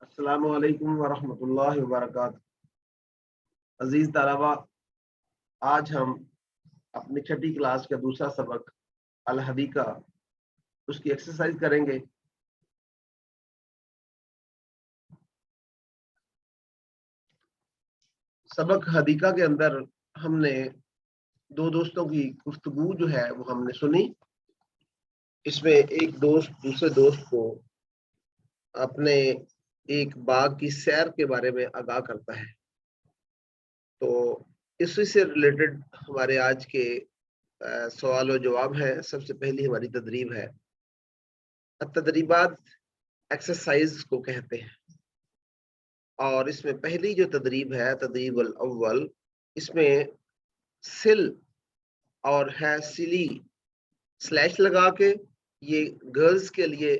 अस्सलामु अलैकुम वरहमतुल्लाहि वबरकातुहू। अजीज तलबा, आज हम अपनी छठी क्लास का दूसरा सबक अल हदीका उसकी एक्सरसाइज करेंगे। सबक हदीका के अंदर हमने दो दोस्तों की गुफ्तगू जो है वो हमने सुनी। इसमें एक दोस्त दूसरे दोस्त को अपने एक बाग की सैर के बारे में आगाह करता है। तो इसी से रिलेटेड हमारे आज के सवाल और जवाब है। सबसे पहली हमारी तदरीब है। तदरीबात एक्सरसाइज को कहते हैं और इसमें पहली जो तदरीब है तदरीब अल अव्वल, इसमें सिल और है सिली स्लैश लगा के ये गर्ल्स के लिए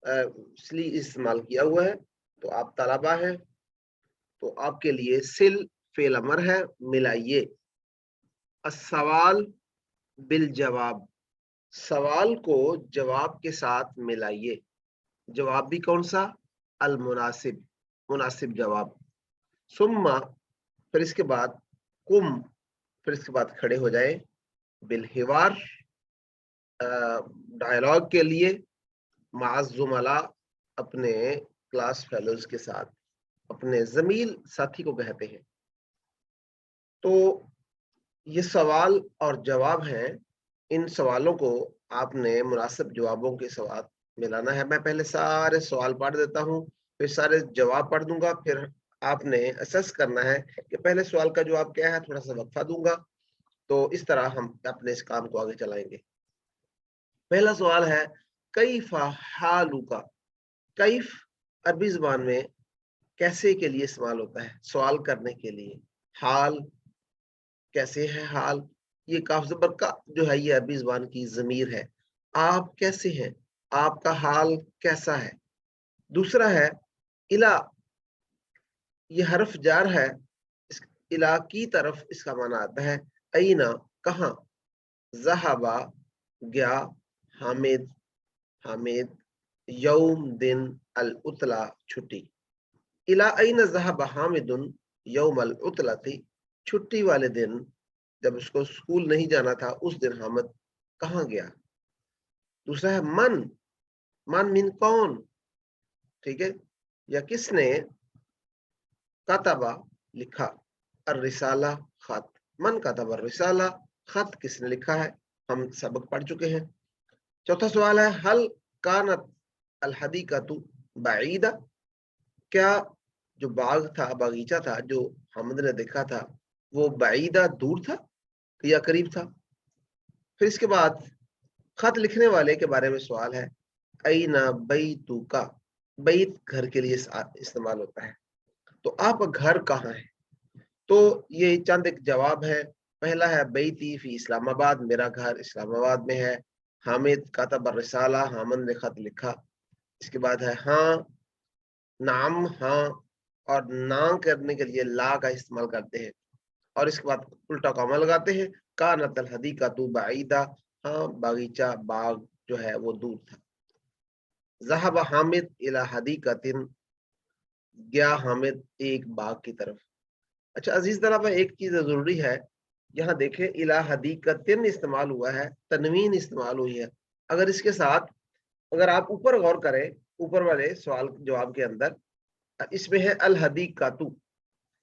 सिली इस्तेमाल किया हुआ है। तो आप तलबा है तो आपके लिए सिल फेल अमर है, मिलाइए। सवाल बिल जवाब, सवाल को जवाब के साथ मिलाइए। जवाब भी कौन सा? अल मुनासिब, मुनासिब जवाब। सुम्मा, फिर इसके बाद कुम, फिर इसके बाद खड़े हो जाए। बिल हिवार, डायलॉग के लिए। माज़ुमला, अपने क्लास फेलोज के साथ, अपने जमील साथी को कहते हैं। तो ये सवाल और जवाब हैं। इन सवालों को आपने मुनासिब जवाबों के साथ मिलाना है। मैं पहले सारे सवाल पढ़ देता हूँ, फिर सारे जवाब पढ़ दूंगा, फिर आपने असेस करना है कि पहले सवाल का जवाब क्या है। थोड़ा सा वक्फा दूंगा, तो इस तरह हम अपने इस काम को आगे चलाएंगे। पहला सवाल है कैफा हालुका। कैफ अरबी जुबान में कैसे के लिए इस्तेमाल होता है, सवाल करने के लिए। हाल, कैसे है हाल, ये काफ ज़बर का जो है ये अरबी जुबान की ज़मीर है। आप कैसे हैं, आपका हाल कैसा है। दूसरा है इला, ये हरफ जार है। इस इला की तरफ इसका माना आता है ऐना, कहाँ। ज़हाबा, गया। हामिद, हामिद। यौम, दिन। अल उतला, छुट्टी। इला ऐना ज़हाबा हामिदुन यौम अल उतलती, छुट्टी वाले दिन, जब उसको स्कूल नहीं जाना था, उस दिन हामिद कहाँ गया। दूसरा है मन, मन मीन कौन, ठीक है, या किसने। कतबा, लिखा। अर रिसाला, खत। मन कतबा रिसाला, खत किसने लिखा है। हम सबक पढ़ चुके हैं। चौथा सवाल है हल कानत अल हदीकतु बाईदा, क्या जो बाग था, बागीचा था जो हामिद ने देखा था, वो बाईदा दूर था या करीब था। फिर इसके बाद खत लिखने वाले के बारे में सवाल है ऐना बैतुका, बैत घर के लिए इस्तेमाल होता है। तो आपका घर कहाँ है। तो ये चंद एक जवाब है। पहला है बैती फी इस्लामाबाद, मेरा घर इस्लामाबाद में है। हामिद कातब रिसाला, हामिद ने खत लिखा। इसके बाद है हाँ, नाम, हाँ, और ना करने के लिए ला का इस्तेमाल करते हैं और इसके बाद उल्टा कॉमा लगाते हैं। कानत अल हदीकतु बाईदा, हाँ बागीचा, बाग जो है वो दूर था। ज़हब हामिद इला हदीकतिन, गया हामिद एक बाग की तरफ। अच्छा अजीज तलबा, एक चीज जरूरी है, यहाँ देखें इला हदीकतिन इस्तेमाल हुआ है, तनवीन इस्तेमाल हुई है। अगर इसके साथ अगर आप ऊपर गौर करें, ऊपर वाले सवाल जवाब के अंदर इसमें है अल हदीकतु,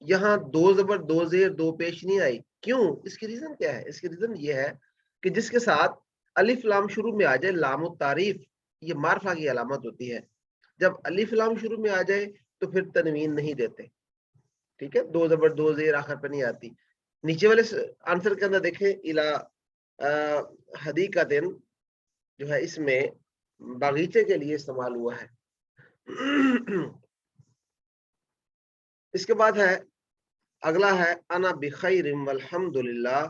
यहाँ दो जबर दो जेर दो पेश नहीं आई। क्यों? इसकी रीजन क्या है? इसकी रीजन ये है कि जिसके साथ अलिफ लाम शुरू में आ जाए, लाम तारीफ, ये मारफा की अलामत होती है। जब अलिफ लाम शुरू में आ जाए तो फिर तनवीन नहीं देते, ठीक है। दो जबर दो जेर आखिर पर नहीं आती। नीचे वाले आंसर के अंदर देखें इला हदीकतिन जो है इसमें बागीचे के लिए इस्तेमाल हुआ है। इसके बाद है अगला है अना बिखैरिम वल्हम्दुलिल्लाह,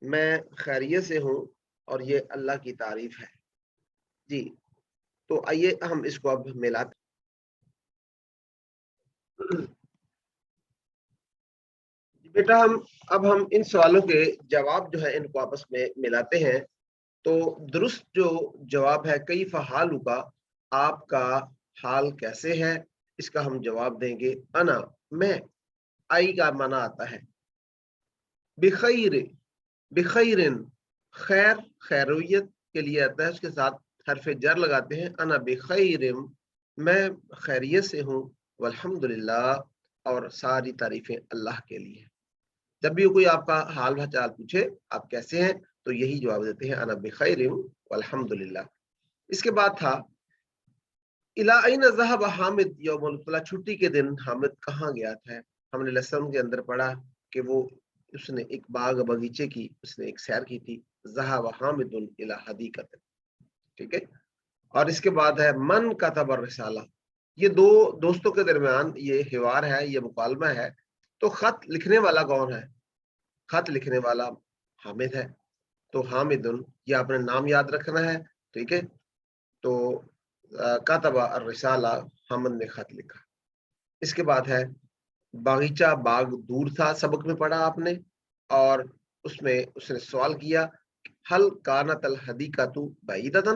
मैं खैरियत से हूँ और ये अल्लाह की तारीफ है। जी, तो आइए हम इसको अब मिलाते। बेटा हम इन सवालों के जवाब जो है इनको आपस में मिलाते हैं। تو درست جو جواب ہے کیف حالک، آپ کا حال کیسے ہے، اس کا ہم جواب دیں گے انا، میں، آئی کا معنی آتا ہے بخیر، بخیرن، خیر، خیرویت کے لیے آتا ہے، اس کے ساتھ حرف جر لگاتے ہیں، انا بخیرم، میں خیریت سے ہوں، والحمدللہ، اور ساری تعریفیں اللہ کے لیے۔ جب بھی کوئی آپ کا حال چال پوچھے آپ کیسے ہیں تو یہی جواب دیتے ہیں انا بخیرم والحمدللہ۔ اس کے بعد تھا الی این ذهب حامد یوم الطلاع، چھٹی کے دن حامد کہاں گیا تھا۔ ہم نے لیسن کے اندر پڑھا کہ وہ اس نے ایک باغ باغیچے کی اس نے ایک سیر کی تھی، ذهب حامد الی حدیقۃ، ٹھیک ہے۔ اور اس کے بعد ہے من کتب الرسالہ، یہ دو دوستوں کے درمیان یہ حوار ہے، یہ مکالمہ ہے، تو خط لکھنے والا کون ہے؟ خط لکھنے والا حامد ہے، تو حامد، یہ آپ نے نام یاد رکھنا ہے، ٹھیک ہے۔ تو کاتب الرسالہ، حامد نے خط لکھا۔ اس کے بعد ہے باغیچہ، باغ دور تھا، سبق میں پڑھا آپ نے، اور اس میں اس نے سوال کیا حل کانت الحدیقۃ بعیدۃ،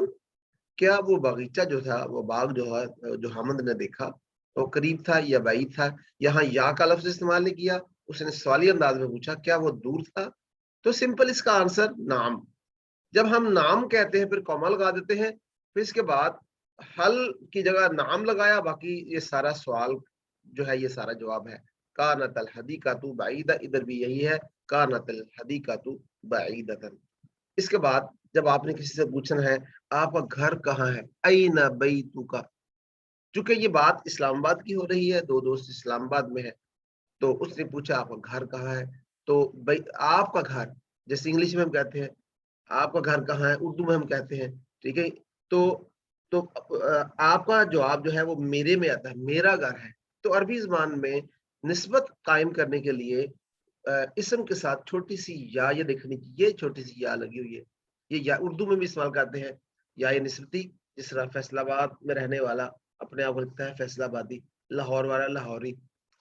کیا وہ باغیچہ جو تھا، وہ باغ جو ہے جو حامد نے دیکھا وہ قریب تھا یا بعید تھا۔ یہاں یا کا لفظ استعمال نہیں کیا، اس نے سوالی انداز میں پوچھا کیا وہ دور تھا، تو سمپل اس کا آنسر نام۔ جب ہم نام کہتے ہیں پھر کوما لگا دیتے ہیں، پھر اس کے بعد حل کی جگہ نام لگایا، باقی یہ سارا سوال جو ہے یہ سارا جواب ہے۔ کانت الحدیقۃ بعیدہ، ادھر بھی یہی ہے کانت الحدیقۃ بعیدۃ۔ اس کے بعد جب آپ نے کسی سے پوچھنا ہے آپ کا گھر کہاں ہے، این بیتک، چونکہ یہ بات اسلام آباد کی ہو رہی ہے، دو دوست اسلام آباد میں ہے، تو اس نے پوچھا آپ کا گھر کہاں ہے، تو آپ کا گھر، جیسے انگلش میں ہم کہتے ہیں آپ کا گھر کہاں ہے، اردو میں ہم کہتے ہیں، ٹھیک ہے۔ تو آپ کا جواب جو ہے وہ میرے میں آتا ہے، میرا گھر ہے۔ تو عربی زبان میں نسبت قائم کرنے کے لیے اسم کے ساتھ چھوٹی سی یا یہ دیکھنی چاہیے، چھوٹی سی یا لگی ہوئی ہے، یہ یا اردو میں بھی استعمال کرتے ہیں یا یہ نسبتی، جس طرح فیصل آباد میں رہنے والا اپنے آپ کو لکھتا ہے فیصل آبادی، لاہور والا لاہوری،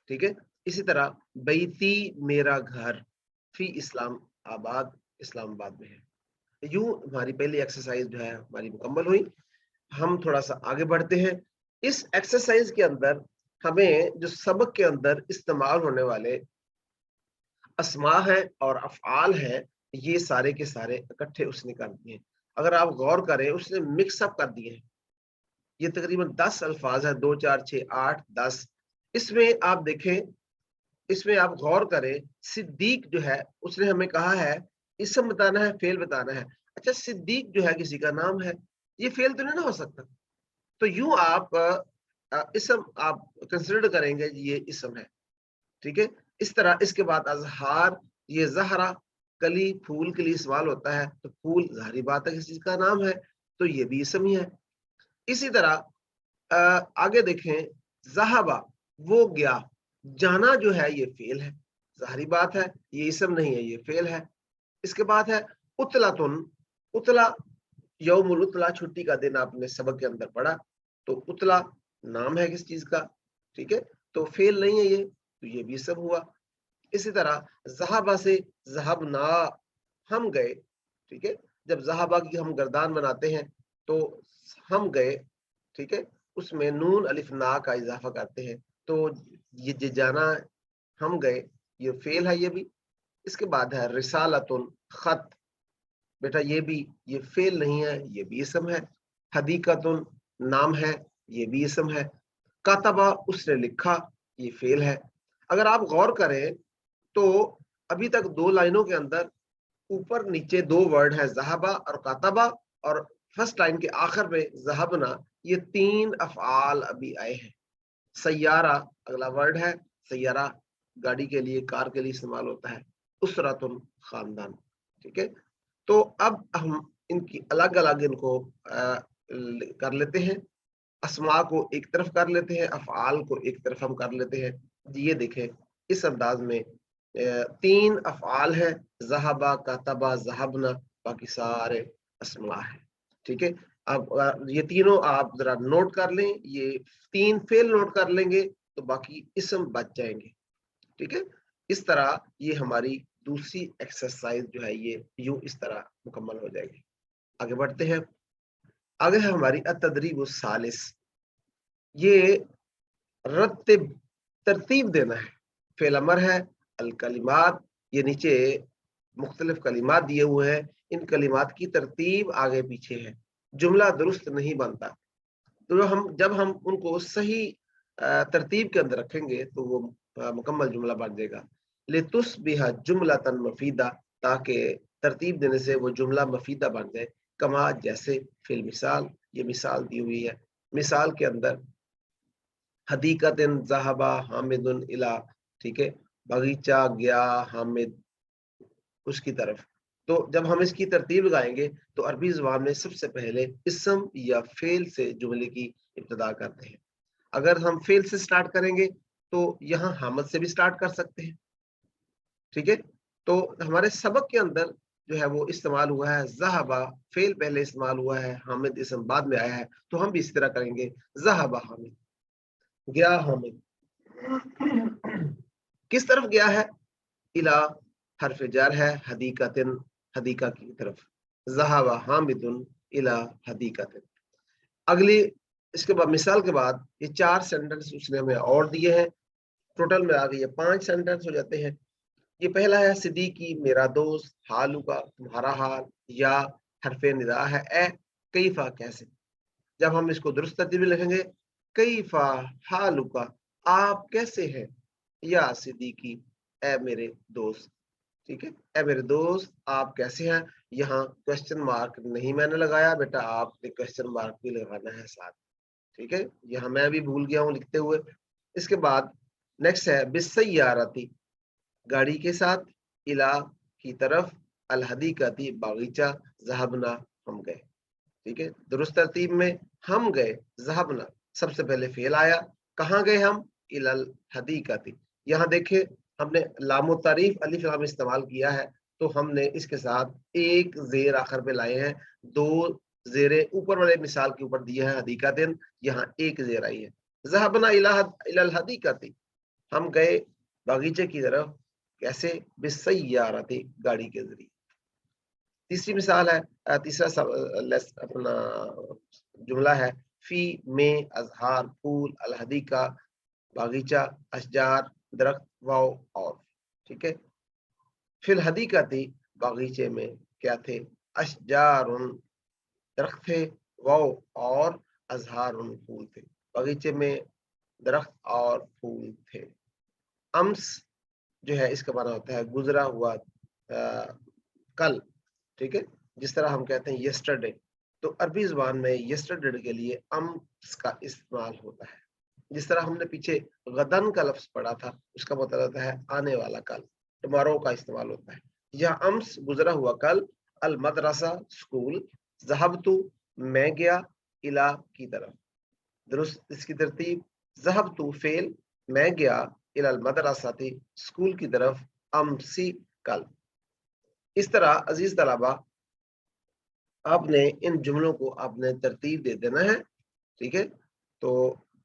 ٹھیک ہے۔ اسی طرح بیتی، میرا گھر، فی اسلام آباد، اسلام آباد میں ہے۔ یوں ہماری پہلی ایکسرسائز جو ہے ہماری مکمل ہوئی۔ ہم تھوڑا سا آگے بڑھتے ہیں۔ اس ایکسرسائز کے اندر ہمیں جو سبق کے اندر استعمال ہونے والے اسماء ہیں اور افعال ہیں، یہ سارے کے سارے اکٹھے اس نے کر دیے ہیں۔ اگر آپ غور کریں اس نے مکس اپ کر دیے ہیں، یہ تقریباً 10 الفاظ ہیں، 2 4 6 8 10۔ اس میں آپ دیکھیں، اس میں آپ غور کریں، صدیق جو ہے اس نے ہمیں کہا ہے اسم بتانا ہے، فعل بتانا ہے۔ اچھا صدیق جو ہے کسی کا نام ہے، یہ فعل تو نہیں نہ ہو سکتا، تو یوں آپ اسم آپ کنسیڈر کریں گے یہ اسم ہے، ٹھیک ہے۔ اس طرح اس کے بعد اظہار، یہ زہرا کلی پھول کے لیے استعمال ہوتا ہے، تو پھول ظاہری بات ہے کسی چیز کا نام ہے، تو یہ بھی اسم ہی ہے۔ اسی طرح آگے دیکھیں، ذہبا وہ گیا، جانا جو ہے یہ فعل ہے، ظاہری بات ہے یہ اسم نہیں ہے، یہ فعل ہے۔ اس کے بعد ہے اطلاتن، اطلا یوم الاطلاع، چھٹی کا دن آپ نے سبق کے اندر پڑھا، تو اطلاع نام ہے کس چیز کا، ٹھیک ہے، تو فعل نہیں ہے یہ، تو یہ بھی اسم ہوا۔ اسی طرح ذہبا سے ذہبنا، ہم گئے، ٹھیک ہے، جب ذہبا کی ہم گردان بناتے ہیں تو ہم گئے، ٹھیک ہے، اس میں نون الف نا کا اضافہ کرتے ہیں، تو یہ جانا، ہم گئے، یہ فعل ہے یہ بھی۔ اس کے بعد ہے رسالتن، خط، بیٹا یہ فعل نہیں ہے، یہ بھی اسم ہے۔ حدیقتن نام ہے، یہ بھی اسم ہے۔ کاتبہ اس نے لکھا، یہ فعل ہے۔ اگر آپ غور کریں تو ابھی تک 2 لائنوں کے اندر اوپر نیچے 2 ورڈ ہے، ذہبہ اور کاتبہ، اور فرسٹ لائن کے آخر میں ذہبنا، یہ 3 افعال ابھی آئے ہیں۔ سیارہ اگلا ورڈ ہے، سیارہ گاڑی کے لیے، کار کے لیے استعمال ہوتا ہے۔ اسرتن خاندان، ٹھیک ہے۔ تو اب ہم ان کی الگ الگ ان کو کر لیتے ہیں، اسماء کو ایک طرف کر لیتے ہیں، افعال کو ایک طرف ہم کر لیتے ہیں۔ یہ دیکھیں اس انداز میں 3 افعال ہیں، ذہبا، کاتبہ، ذہبنا، باقی سارے اسماء ہیں، ٹھیک ہے۔ اب یہ تینوں آپ ذرا نوٹ کر لیں، یہ 3 فعل نوٹ کر لیں گے تو باقی اسم بچ جائیں گے، ٹھیک ہے۔ اس طرح یہ ہماری دوسری ایکسرسائز جو ہے یہ یوں اس طرح مکمل ہو جائے گی۔ आगे बढ़ते हैं। आगे है हमारी अतदरीब सालिस, ये रत्तिब तरतीब देना है। फेल अमर है, अल कलिमात, ये नीचे मुख्तलिफ कलिमात दिए हुए हैं, इन कलिमात की तरतीब आगे पीछे है, जुमला दुरुस्त नहीं बनता। तो जब हम उनको सही तरतीब के अंदर रखेंगे तो वो मुकम्मल जुमला बन जाएगा। लितुस्बिहा जुमलतन मफीदा, ताकि तरतीब देने से वो जुमला मफीदा बन जाए। कमा, जैसे, फिल मिसाल, ये मिसाल दी हुई है। मिसाल के अंदर हदीकतन ज़हबा हामिदुन इला, ठीक है, बगीचा गया हामिद उसकी तरफ। तो जब हम इसकी तरतीब लगाएंगे तो अरबी ज़ुबान में सबसे पहले इस्म या फेल से जुमले की इब्तिदा करते हैं। अगर हम फेल से स्टार्ट करेंगे तो यहाँ हामद से भी स्टार्ट कर सकते हैं, ठीक है। तो हमारे सबक के अंदर जो है वो इस्तेमाल हुआ है ज़हबा, फेल पहले इस्तेमाल हुआ है, हामिद इस्म बाद में आया है, तो हम भी इस तरह करेंगे। ज़हबा हामिद, गया हामिद। किस तरफ गया है? इला हरफ जार है, हदीकतिन, हदीका की तरफ। ज़हबा हामिदुन इला हदीकतिन। अगली इसके बाद मिसाल के बाद ये 4 सेंटेंस उसने हमें और दिए हैं, टोटल में आ गई है 5 सेंटेंस हो जाते हैं। ये पहला है सिद्दीकी मेरा दोस्त, हालू का तुम्हारा हाल, या हरफे निदा है ए, कैफा कैसे। जब हम इसको दुरुस्त तरतीब में लिखेंगे, कैफा हालू का, आप कैसे हैं, या सिद्दीकी, ए मेरे दोस्त, ठीक है, ए मेरे दोस्त आप कैसे हैं। यहाँ क्वेश्चन मार्क नहीं मैंने लगाया बेटा, आपने क्वेश्चन मार्क भी लगाना है साथ, ठीक है, यहाँ मैं भी भूल गया हूँ लिखते हुए। इसके बाद नेक्स्ट है बिस्सय्यारती, गाड़ी के साथ, इला की तरफ, अल हदीकती बागीचा, ज़हबना हम गए, ठीक है। दुरुस्त तरतीब में हम गए, ज़हबना सबसे पहले फेल आया, कहाँ गए हम, इलल हदीकती। यहाँ देखे हमने लामो तारीफ अलिफ लाम इस्तेमाल किया है, तो हमने इसके साथ एक जेर आखिर पे लाए हैं, 2 जेरे ऊपर वाले मिसाल के ऊपर दिए हैं हदीकतिन, यहाँ एक जेर आई है। ज़हबना इलल हदीकती, हम गए बागीचे की तरफ, कैसे, बिस्सय्यारती, गाड़ी के जरिए। तीसरी मिसाल है, तीसरा अपना जुमला है, फी में अजहार फूल, अल हदीका बागीचा, अशजार दरख्त, वाओ और, ठीक है। फिल हदीकती, बागीचे में क्या थे, अशजारुन दरख्त थे, वाओ और, अजहारुन फूल थे, बागीचे में दरख्त और फूल थे। अम्स जो है इसका माना होता है गुजरा हुआ, कल, ठीक है, जिस तरह हम कहते हैं यस्टरडे, तो अरबी जुबान में यस्टरडे के लिए अम्स का इस्तेमाल होता है। जिस तरह हमने पीछे गदन का लफ्ज पढ़ा था, उसका मतलब होता है आने वाला कल, टुमारो का इस्तेमाल होता है। यह अम्स गुजरा हुआ कल, अल मदरसा स्कूल, ज़हबतु मैं गया, इला की तरफ। दुरुस्त इसकी तरतीब, ज़हबतु फेल, मैं गया, इलल मदरसाती स्कूल की तरफ, अम्सी कल। इस तरह अजीज तलबा आपने इन जुमलों को आपने तरतीब दे देना है, ठीक है। तो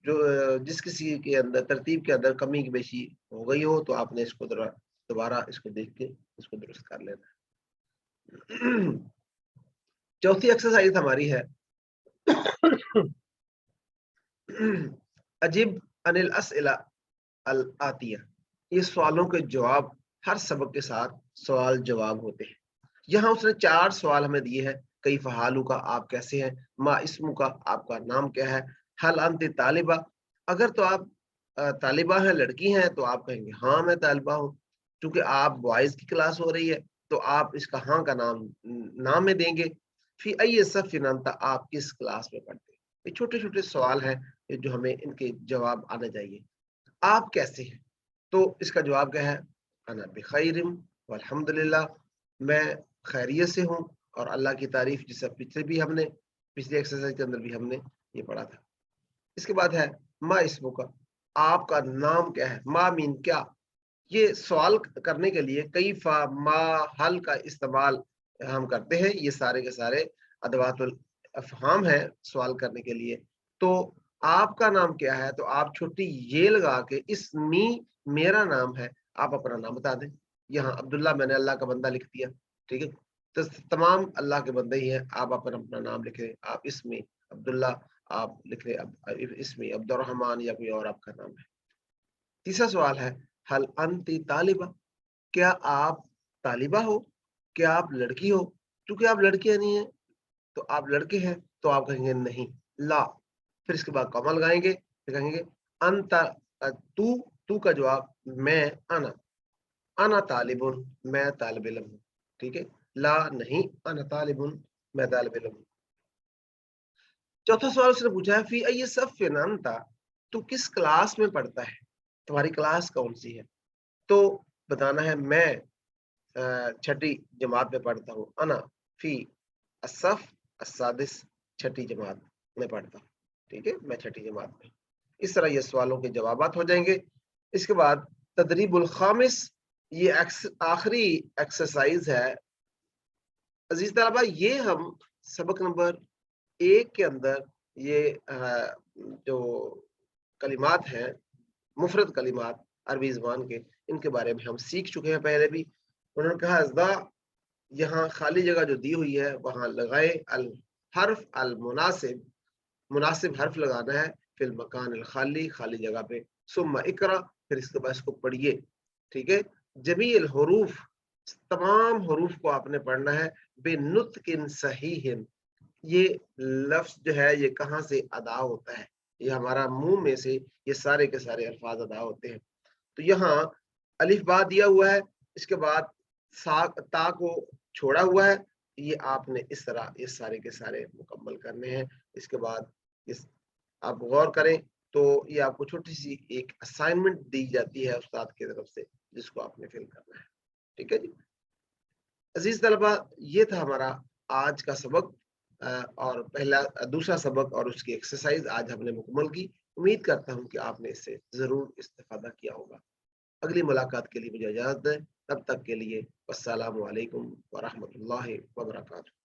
जो जिस किसी के अंदर तरतीब के अंदर कमी की बेशी हो गई हो तो आपने इसको दोबारा इसको देख के इसको दुरुस्त कर लेना है। चौथी एक्सरसाइज हमारी है अजीब अनिल असइला अल आतिया, ये सवालों के जवाब हर सबक के साथ सवाल जवाब होते हैं। यहाँ उसने 4 सवाल हमें दिए हैं। कई फहालू का, आप कैसे हैं, मा इस्मु का, आपका नाम क्या है, हल अंत तालिबा, अगर तो आप तालिबा हैं, लड़की हैं, तो आप कहेंगे हाँ मैं तालिबा हूँ। क्योंकि आप बॉयज की क्लास हो रही है तो आप इसका हाँ का नाम में देंगे। फिर अय सफ़ अंता, आप किस क्लास में पढ़ते हैं। ये छोटे छोटे सवाल हैं जो हमें इनके जवाब आने चाहिए। आप कैसे हैं, तो इसका जवाब क्या है, अना बिखैरिम वल्हम्दुलिल्लाह, मैं खैरियत से हूँ और अल्लाह की तारीफ, जिसे पिछली एक्सरसाइज के अंदर भी हमने ये पढ़ा था। इसके बाद है मा इस्मु का, आपका नाम क्या है, मा मीन क्या। ये सवाल करने के लिए कई फा मा हल का इस्तेमाल हम करते हैं। ये सारे के सारे अदवातुल अफहाम है सवाल करने के लिए। तो आपका नाम क्या है, तो आप छोटी ये लगा के इसमी, मेरा नाम है, आप अपना नाम बता दें। यहाँ अब्दुल्ला मैंने अल्लाह का बंदा लिख दिया, ठीक है। तो तमाम अल्लाह के बंदे ही हैं। आप अपना नाम लिखें, आप इसमें अब्दुल्ला आप लिख रहे, अब इसमें अब्दुर्रहमान या कोई और आपका नाम है। तीसरा सवाल है हल अंती तालिबा, क्या आप तालिबा हो, क्या आप लड़की हो? क्योंकि आप लड़कियां नहीं है तो आप लड़के हैं, तो आप कहेंगे नहीं, ला। फिर इसके बाद कॉमा लगाएंगे, फिर कहेंगे अंता, तू, तू का जवाब मैं, अना तालिबुन, मैं तालिब इल्म हूं। ठीक है, ला नहीं, अना तालिबुन, मैं तालिब इल्म हूं। चौथा सवाल उसने पूछा है फी अय्य सफ़िन अंता, तू किस क्लास में पढ़ता है, तुम्हारी क्लास कौन सी है? तो बताना है मैं छठी जमात में पढ़ता हूँ, अना फी असफ असादिस, छठी जमात में पढ़ता हूँ। ठीक है, मैं छठी जमात में। इस तरह ये सवालों के जवाबात हो जाएंगे। इसके बाद तदरीबुल खामिस, ये आखिरी एक्सरसाइज है। अजीज तलबा, ये हम सबक नंबर 1 के अंदर ये जो कलिमात हैं, मुफरद कलिमात अरबी ज़बान के, इनके बारे में हम सीख चुके हैं पहले भी। उन्होंने कहा अज़दा, यहाँ खाली जगह जो दी हुई है वहां लगाए अल हर्फ अल मुनासिब, मुनासिब हर्फ लगाना है, फिल मकान अल खाली, खाली जगह पे, सुम्मा इकरा, फिर इसके बाद इसको पढ़िए। ठीक है, जमील हरूफ, तमाम हरूफ को आपने पढ़ना है, बेनुत्किन सहीहिन, ये लफ्ज जो है ये कहाँ से अदा होता है, ये हमारा मुंह में से ये सारे के सारे अल्फाज अदा होते हैं। तो यहाँ अलिफ बा दिया हुआ है, इसके बाद सा ता को छोड़ा हुआ है, ये आपने इस तरह ये सारे के सारे मुकम्मल करने हैं। इसके बाद इस आप गौर करें तो ये आपको छोटी सी एक असाइनमेंट दी जाती है उस्ताद की तरफ से, जिसको आपने फिल करना है। ठीक है जी अजीज तलबा, ये था हमारा आज का सबक, और दूसरा सबक और उसकी एक्सरसाइज आज हमने मुकम्मल की। उम्मीद करता हूँ कि आपने इससे जरूर इस्तेफादा किया होगा। अगली मुलाकात के लिए मुझे इजाजत दें, तब तक के लिए अस्सलामु अलैकुम व रहमतुल्लाहि व बरकातुहू।